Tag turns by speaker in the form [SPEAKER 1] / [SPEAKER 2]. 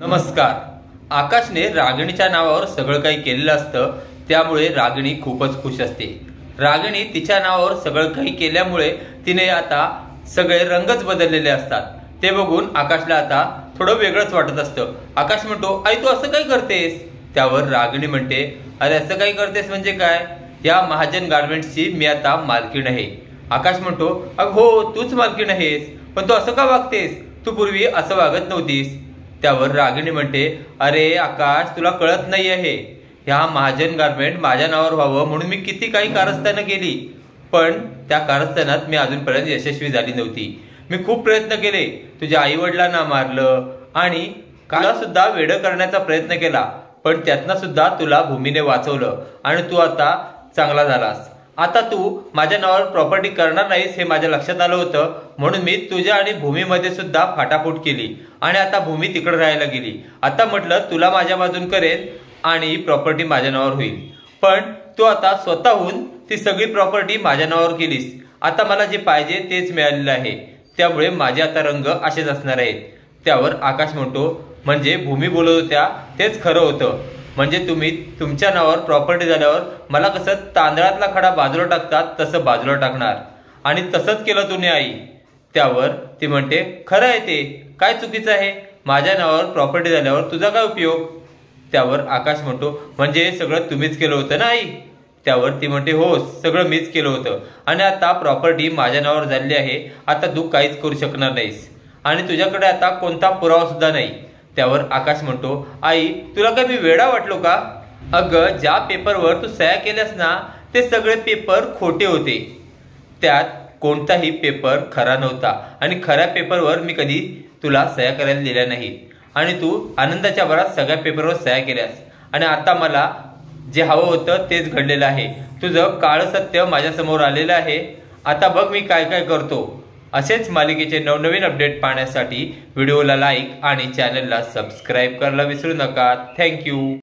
[SPEAKER 1] नमस्कार। आकाशने रागिणीच्या नावावर सगळं काही केलेलं असतं, त्यामुळे रागिणी खूपच खुश असते। रागिणी तिच्या नावावर सगळं काही केल्यामुळे तिने आता सगळे रंगच बदललेले असतात। ते बघून आकाशला आता थोडं वेगळंच वाटत असतं। आकाश म्हणतो, आई तू असं काय करतेस? त्यावर रागिणी म्हणते, अरे असं काय करतेस म्हणजे काय? या महाजन गारमेंट्सची मी आता मालकीण आहे। आकाश म्हणतो, अग हो तूच मालकीण आहेस, पण तू असं का वागतेस? तू पूर्वी असं वागत नव्हतीस। त्यावर रागिणी म्हणते, अरे आकाश तुला कळत नाही आहे, ह्या महाजन गारमेंट माझ्या नावावर व्हावं म्हणून मी किती काही कारस्थानं केली, पण त्या कारस्थानात मी अजूनपर्यंत यशस्वी झाली नव्हती। मी खूप प्रयत्न केले, तुझ्या आई वडिलांना मारलं आणि तुला सुद्धा वेडं करण्याचा प्रयत्न केला, पण त्यातनं सुद्धा तुला भूमीने वाचवलं आणि तू आता चांगला झालास। आता तू माझ्या नावावर प्रॉपर्टी करणार नाहीस हे माझ्या लक्षात आलं होतं, म्हणून मी तुझ्या आणि भूमीमध्ये सुद्धा फाटाफूट केली आणि आता भूमी तिकडे राहायला गेली। आता म्हटलं तुला माझ्या बाजून करेल आणि प्रॉपर्टी माझ्या नावावर होईल, पण तू आता स्वतःहून ती सगळी प्रॉपर्टी माझ्या नावावर केलीस। आता मला जे पाहिजे तेच मिळालेलं आहे, त्यामुळे माझे आता रंग असेच असणार आहेत। त्यावर आकाश म्हणतो, म्हणजे भूमी बोलत होत्या तेच खरं होतं, म्हणजे तुम्ही तुमच्या नावावर प्रॉपर्टी झाल्यावर मला कसं तांदळातला खडा बाजूला टाकतात तसं बाजूला टाकणार, आणि तसंच केलं तुम्ही आई। त्यावर ती म्हणते, खरं आहे ते, काय चुकीचं आहे? माझ्या नावावर प्रॉपर्टी झाल्यावर तुझा काय उपयोग? त्यावर आकाश म्हणतो, म्हणजे सगळं तुम्हीच केलं होतं ना आई? त्यावर ती म्हणते, हो सगळं मीच केलं होतं, आणि आता प्रॉपर्टी माझ्या नावावर झालेली आहे, आता तू काहीच करू शकणार नाहीस आणि तुझ्याकडे आता कोणता पुरावा सुद्धा नाही। त्यावर आकाश म्हणतो, आई तुला काय मी वेडा वाटलो का? अगं ज्या पेपरवर तू सह्या केल्यास ना ते सगळे पेपर खोटे होते, त्यात कोणताही पेपर खरा नव्हता आणि खऱ्या पेपरवर मी कधी तुला सह्या करायला दिल्या नाही, आणि तू आनंदाच्या भरात सगळ्या पेपरवर सह्या केल्यास, आणि आता मला जे हवं होतं तेच घडलेलं आहे। तुझं काळं सत्य माझ्या समोर आलेलं आहे, आता बघ मी काय काय करतो। असेच मालिकेचे नवनवीन अपडेट पाहण्यासाठी व्हिडिओला लाईक आणि चॅनलला सबस्क्राईब करायला विसरू नका। थँक्यू।